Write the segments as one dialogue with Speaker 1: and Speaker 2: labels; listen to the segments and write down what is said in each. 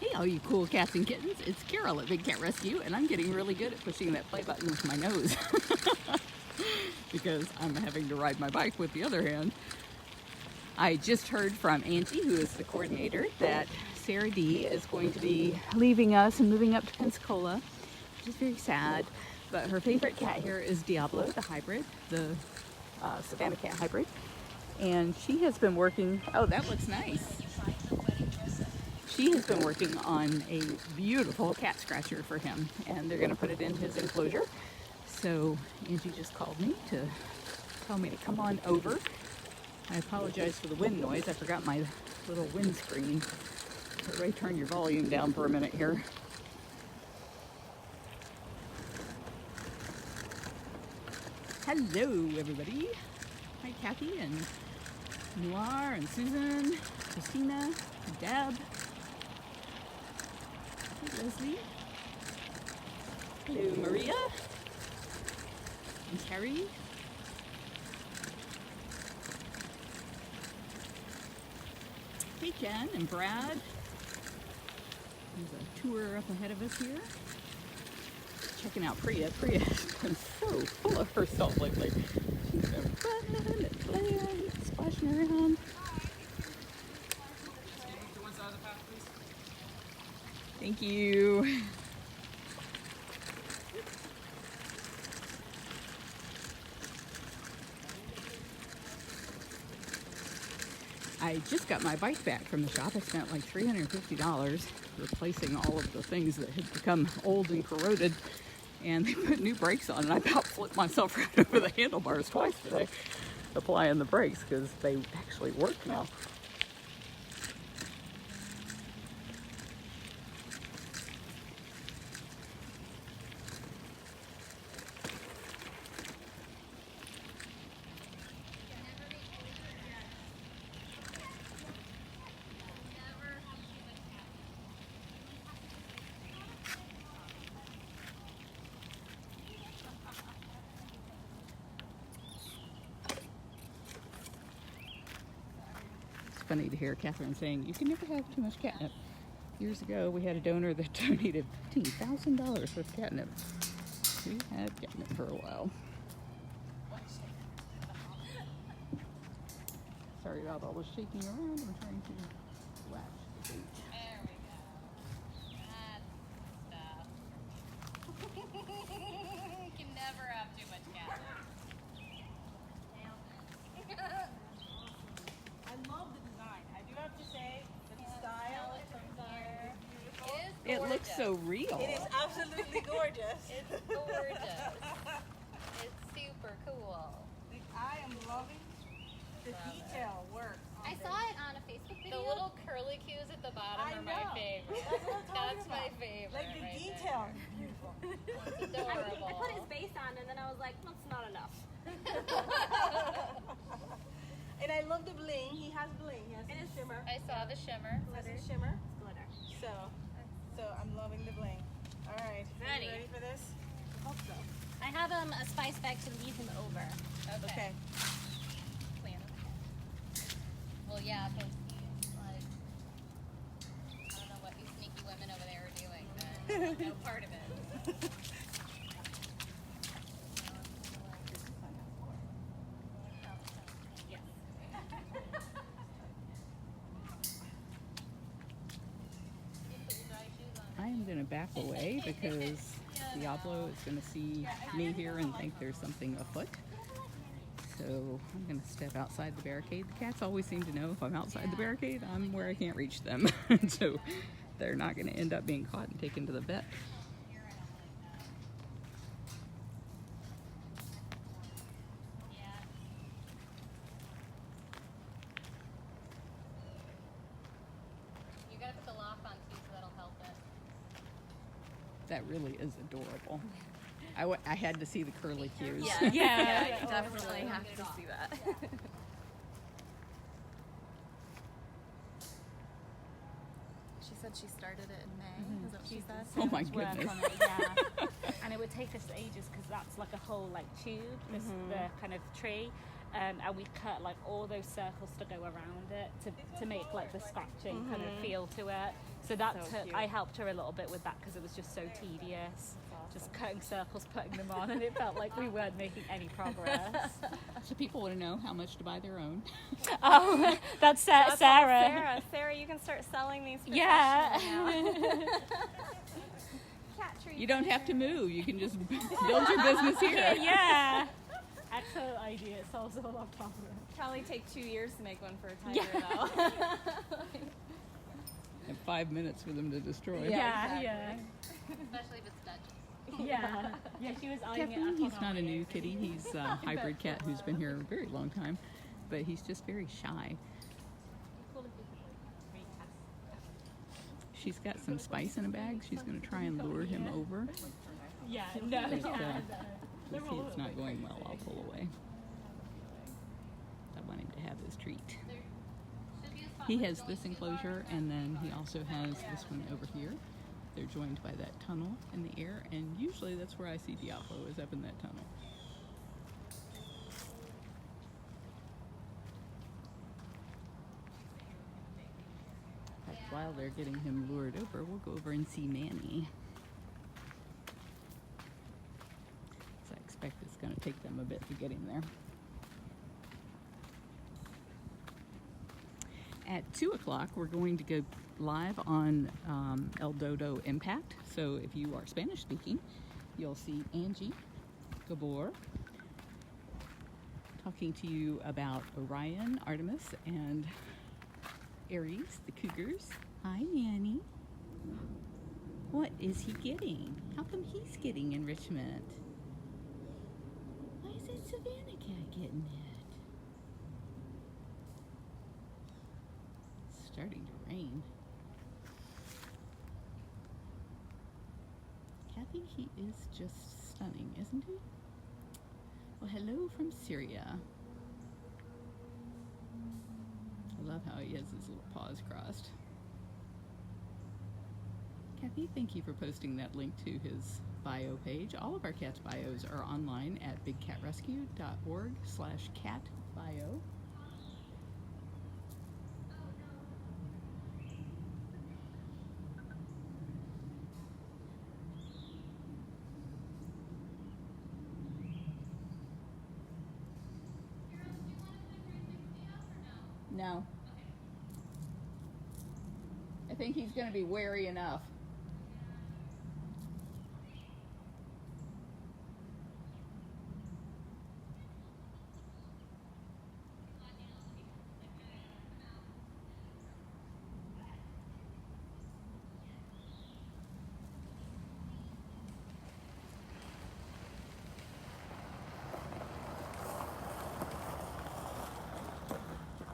Speaker 1: Hey all you cool cats and kittens, it's Carol at Big Cat Rescue, and I'm getting really good at pushing that play button with my nose because I'm having to ride my bike with the other hand. I just heard from Angie, who is the coordinator, that Sarah D is going to be leaving us and moving up to Pensacola, which is very sad, but her favorite cat here is Diablo, the hybrid, the Savannah Cat hybrid, and she has been working, oh that looks nice. She has been working on a beautiful cat scratcher for him, and they're going to put it in his enclosure. So Angie just called me to tell me to come on over. I apologize for the wind noise. I forgot my little windscreen. Ray, turn your volume down for a minute here. Hello, everybody. Hi, Kathy and Noir and Susan, Christina, Deb. Hey, Leslie. Hello, Maria. And Carrie. Hey, Jen and Brad. There's a tour up ahead of us here. Checking out Priya. Priya has been so full of herself lately. She's been running and playing, splashing around. Thank you. I just got my bike back from the shop. I spent like $350 replacing all of the things that had become old and corroded, and they put new brakes on, and I about flipped myself right over the handlebars twice today applying the brakes because they actually work now. Funny to hear Catherine saying you can never have too much catnip. Years ago we had a donor that donated $15,000 worth of catnip. We had catnip for a while. Sorry about all the shaking around. I'm trying to latch the gate.
Speaker 2: There we go. That's stuff. You can never have too much catnip.
Speaker 3: I love the design. I do have to say the style from here is beautiful.
Speaker 1: It looks so real.
Speaker 3: It is absolutely gorgeous.
Speaker 2: It's gorgeous. It's super cool.
Speaker 3: Like, I am loving the detail work.
Speaker 2: I saw it on a Facebook video. The little curly cues at the bottom
Speaker 3: I
Speaker 2: are
Speaker 3: know.
Speaker 2: my favorite.
Speaker 3: That's what I'm talking
Speaker 2: That's my
Speaker 3: about.
Speaker 2: favorite.
Speaker 3: Like the
Speaker 2: right
Speaker 3: detail is beautiful.
Speaker 2: There. It's adorable.
Speaker 4: I put his base on and then I was like, that's not enough.
Speaker 3: And I love the bling. He has bling. He has
Speaker 4: It
Speaker 3: the
Speaker 4: is-
Speaker 3: shimmer.
Speaker 2: I saw the shimmer.
Speaker 3: He has the shimmer.
Speaker 4: It's glitter.
Speaker 3: So I'm loving the bling. All right.
Speaker 4: Ready.
Speaker 3: You ready for this? I hope so.
Speaker 4: I have a spice bag to lead him over.
Speaker 3: Okay.
Speaker 2: Plan. Well, yeah, because like, I don't know what you sneaky women over there are doing, but no part of it.
Speaker 4: Yes.
Speaker 1: I am going to back away because Diablo is going to see me here and think there's something afoot. So I'm going to step outside the barricade. The cats always seem to know if I'm outside the barricade, I'm where I can't reach them. So they're not going to end up being caught and taken to the vet.
Speaker 2: You gotta put the lock on too, so that'll help it.
Speaker 1: That really is adorable. I had to see the curly cues.
Speaker 4: Yeah, you definitely have to see that.
Speaker 5: She said she started it in May. Is that what she said?
Speaker 1: Oh my
Speaker 4: Much work
Speaker 1: goodness.
Speaker 4: on it, yeah. And it would take us ages because that's like a whole like tube, this the kind of tree.
Speaker 3: and we cut like all those circles to go around it to make like the scratching kind of feel to it. So that
Speaker 5: So cute.
Speaker 3: I helped her a little bit with that because it was just so tedious. Just cutting circles, putting them on, and it felt like we weren't making any progress.
Speaker 1: So people want to know how much to buy their own.
Speaker 3: Oh, that's
Speaker 5: That's all
Speaker 3: Sarah.
Speaker 5: Sarah, you can start selling these.
Speaker 3: Yeah.
Speaker 5: professionally now. Cat tree.
Speaker 1: You don't have to move. You can just build your business here.
Speaker 3: Yeah. Excellent idea. It solves all our problems.
Speaker 5: Probably take 2 years to make one for a
Speaker 3: Yeah.
Speaker 5: tiger, though.
Speaker 1: And 5 minutes for them to destroy.
Speaker 3: Yeah,
Speaker 2: Especially if it's Dutch.
Speaker 3: yeah. Yeah, she was eyeing it
Speaker 1: Caffeine,
Speaker 3: up
Speaker 1: he's
Speaker 3: on
Speaker 1: not
Speaker 3: our
Speaker 1: a new
Speaker 3: way.
Speaker 1: kitty. He's a hybrid cat who's been here a very long time, but he's just very shy. She's got some spice in a bag. She's going to try and lure him over.
Speaker 3: Yeah, no.
Speaker 1: But,
Speaker 3: Yeah.
Speaker 1: you see it's not going well. I'll pull away. I want him to have his treat.
Speaker 2: Should be a spot
Speaker 1: He
Speaker 2: with
Speaker 1: has
Speaker 2: only
Speaker 1: this
Speaker 2: 2
Speaker 1: enclosure, and then he also has this one over here. They're joined by that tunnel in the air, and usually that's where I see Diablo, is up in that tunnel. But while they're getting him lured over, we'll go over and see Manny. So I expect it's going to take them a bit to get him there. At 2 o'clock, we're going to go live on El Dodo Impact. So if you are Spanish speaking, you'll see Angie Gabor talking to you about Orion, Artemis, and Aries, the cougars. Hi, Manny. What is he getting? How come he's getting enrichment? Why is that Savannah Cat getting it? It's starting to rain. Kathy, he is just stunning, isn't he? Well, hello from Syria. I love how he has his little paws crossed. Kathy, thank you for posting that link to his bio page. All of our cats' bios are online at bigcatrescue.org/catbio. No. I think he's going to be wary enough.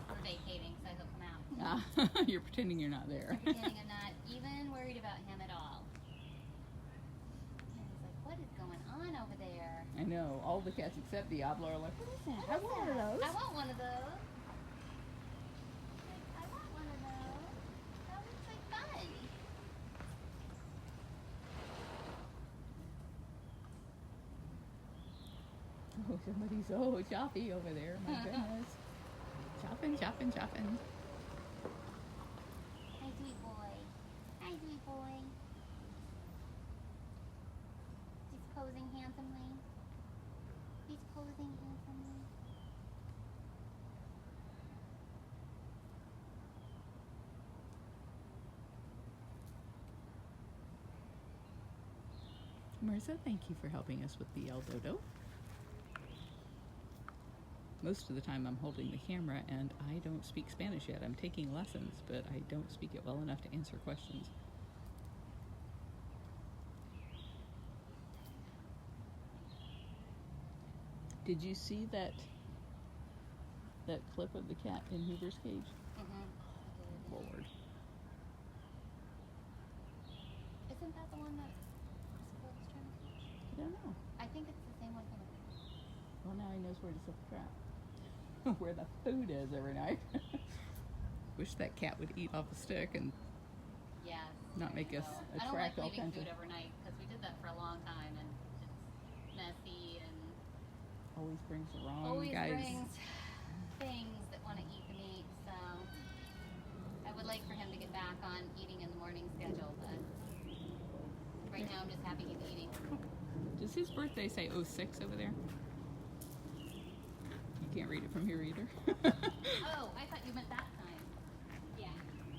Speaker 2: I'm vacating, so he'll come out.
Speaker 1: You're pretending you're not there.
Speaker 2: Pretending I'm not even worried about him at all. And he's like, what is going on over there?
Speaker 1: I know. All the cats except Diablo are like, what is that? I want one of those.
Speaker 2: I want one of those. I want one of those. That looks like fun.
Speaker 1: Oh, somebody's so choppy over there. My goodness. Chopping, chopping, chopping.
Speaker 2: Hi, sweet boy. Hi, sweet boy. He's posing handsomely. He's posing handsomely.
Speaker 1: Marissa, thank you for helping us with the El Dodo. Most of the time I'm holding the camera and I don't speak Spanish yet. I'm taking lessons, but I don't speak it well enough to answer questions. Did you see that clip of the cat in Hoover's cage? Lord.
Speaker 2: Isn't that the one that Squirrel's trying to catch?
Speaker 1: I don't know.
Speaker 2: I think it's the same one from the
Speaker 1: Well, now he knows where to set the trap. Where the food is every night. Wish that cat would eat off a stick and
Speaker 2: Yes.
Speaker 1: not make us
Speaker 2: I don't like
Speaker 1: attract all
Speaker 2: leaving
Speaker 1: kinds
Speaker 2: food
Speaker 1: of...
Speaker 2: overnight because we did that for a long time and it's messy and
Speaker 1: always brings the wrong
Speaker 2: Always
Speaker 1: guys.
Speaker 2: brings things that want to eat the meat, so I would like for him to get back on eating in the morning schedule, but right now I'm just happy he's eating.
Speaker 1: Does his birthday say 06 over there? You can't read it from here either.
Speaker 2: Oh, I thought you meant that time. Yeah,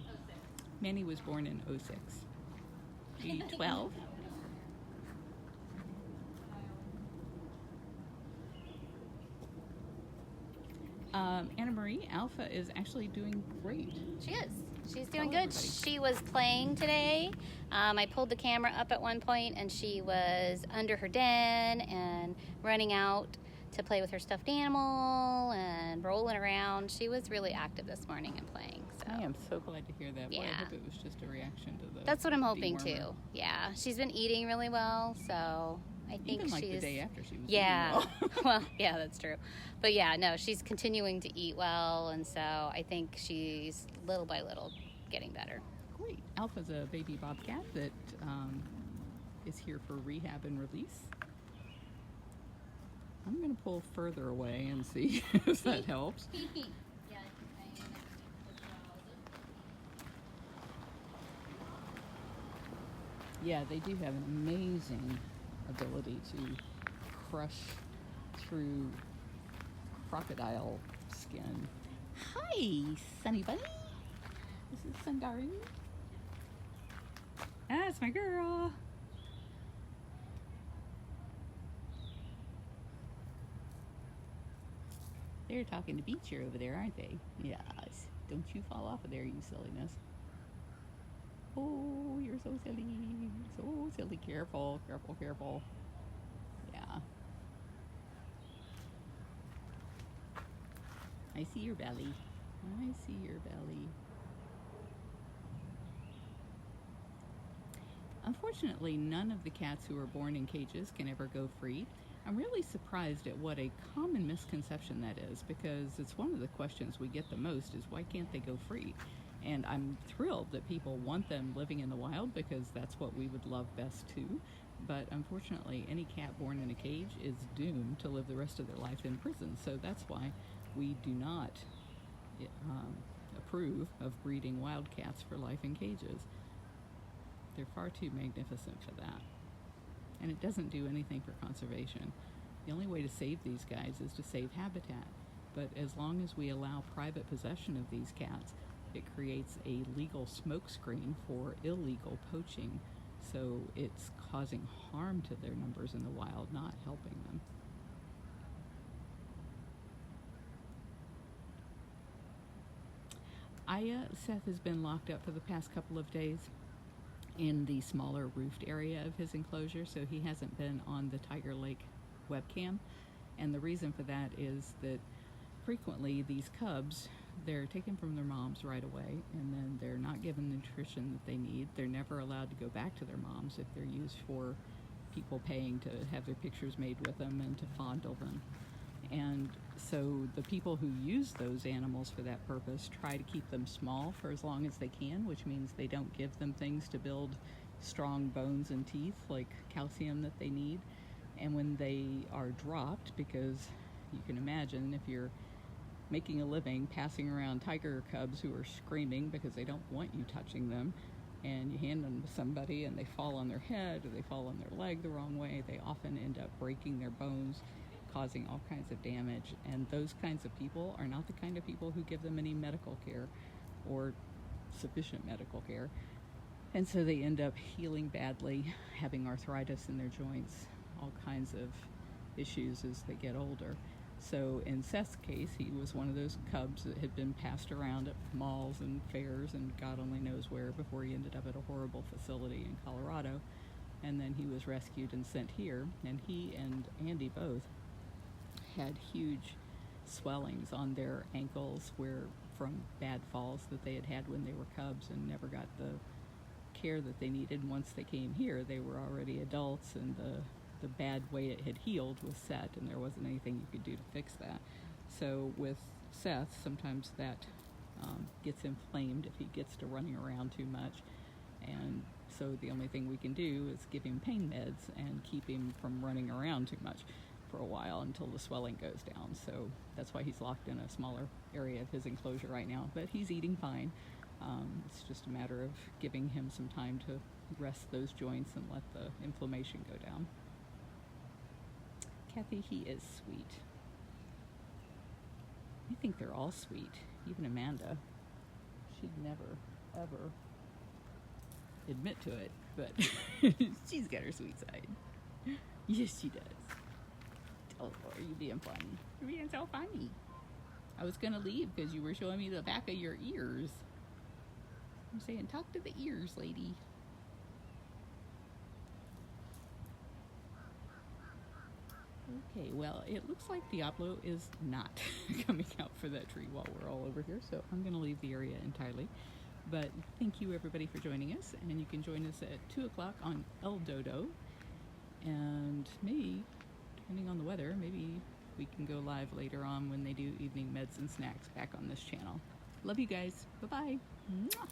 Speaker 2: 06.
Speaker 1: Manny was born in 06. She 12. Anna Marie, Alpha is actually doing great.
Speaker 2: She is. She's doing
Speaker 1: Tell
Speaker 2: good.
Speaker 1: everybody.
Speaker 2: She was playing today. I pulled the camera up at one point, and she was under her den and running out to play with her stuffed animal and rolling around. She was really active this morning and playing. So
Speaker 1: I am so glad to hear that. Boy, I
Speaker 2: Yeah.
Speaker 1: hope it was just a reaction to the
Speaker 2: that's what I'm hoping
Speaker 1: dewormer.
Speaker 2: too. Yeah, she's been eating really well, so I think
Speaker 1: Even like
Speaker 2: she's
Speaker 1: the day after she was
Speaker 2: yeah.
Speaker 1: eating well.
Speaker 2: Well, yeah, that's true. But yeah, no, she's continuing to eat well, and so I think she's little by little getting better.
Speaker 1: Great. Alpha's a baby bobcat that is here for rehab and release. I'm going to pull further away and see if that helps. Yeah, they do have an amazing ability to crush through crocodile skin. Hi, Sunny Bunny. This is Sundaru. That's my girl. They're talking to Beecher over there, aren't they? Yes. Don't you fall off of there, you silliness. Oh, you're so silly. So silly. Careful, careful, careful. Yeah. I see your belly. I see your belly. Unfortunately, none of the cats who are born in cages can ever go free. I'm really surprised at what a common misconception that is, because it's one of the questions we get the most is why can't they go free? And I'm thrilled that people want them living in the wild, because that's what we would love best too. But unfortunately, any cat born in a cage is doomed to live the rest of their life in prison. So that's why we do not approve of breeding wild cats for life in cages. They're far too magnificent for that. And it doesn't do anything for conservation. The only way to save these guys is to save habitat. But as long as we allow private possession of these cats, it creates a legal smokescreen for illegal poaching. So it's causing harm to their numbers in the wild, not helping them. Seth has been locked up for the past couple of days in the smaller roofed area of his enclosure, so he hasn't been on the Tiger Lake webcam. And the reason for that is that frequently these cubs, they're taken from their moms right away, and then they're not given the nutrition that they need. They're never allowed to go back to their moms if they're used for people paying to have their pictures made with them and to fondle them. And so the people who use those animals for that purpose try to keep them small for as long as they can, which means they don't give them things to build strong bones and teeth like calcium that they need. And when they are dropped, because you can imagine if you're making a living passing around tiger cubs who are screaming because they don't want you touching them, and you hand them to somebody and they fall on their head or they fall on their leg the wrong way, they often end up breaking their bones, causing all kinds of damage. And those kinds of people are not the kind of people who give them any medical care or sufficient medical care. And so they end up healing badly, having arthritis in their joints, all kinds of issues as they get older. So in Seth's case, he was one of those cubs that had been passed around at malls and fairs and God only knows where before he ended up at a horrible facility in Colorado. And then he was rescued and sent here, and he and Andy both had huge swellings on their ankles from bad falls that they had had when they were cubs and never got the care that they needed. Once they came here, they were already adults, and the bad way it had healed was set, and there wasn't anything you could do to fix that. So with Seth, sometimes that gets inflamed if he gets to running around too much, and so the only thing we can do is give him pain meds and keep him from running around too much. for a while until the swelling goes down. So that's why he's locked in a smaller area of his enclosure right now. But he's eating fine. It's just a matter of giving him some time to rest those joints and let the inflammation go down. Kathy, he is sweet. I think they're all sweet. Even Amanda. She'd never, ever admit to it, but she's got her sweet side. Yes, she does. Oh, are you being funny? You're being so funny. I was gonna leave because you were showing me the back of your ears. I'm saying, talk to the ears, lady. Okay, well, it looks like Diablo is not coming out for that tree while we're all over here, so I'm gonna leave the area entirely. But thank you everybody for joining us, and you can join us at 2 o'clock on El Dodo. And maybe, depending on the weather, maybe we can go live later on when they do evening meds and snacks back on this channel. Love you guys. Bye-bye. Mwah.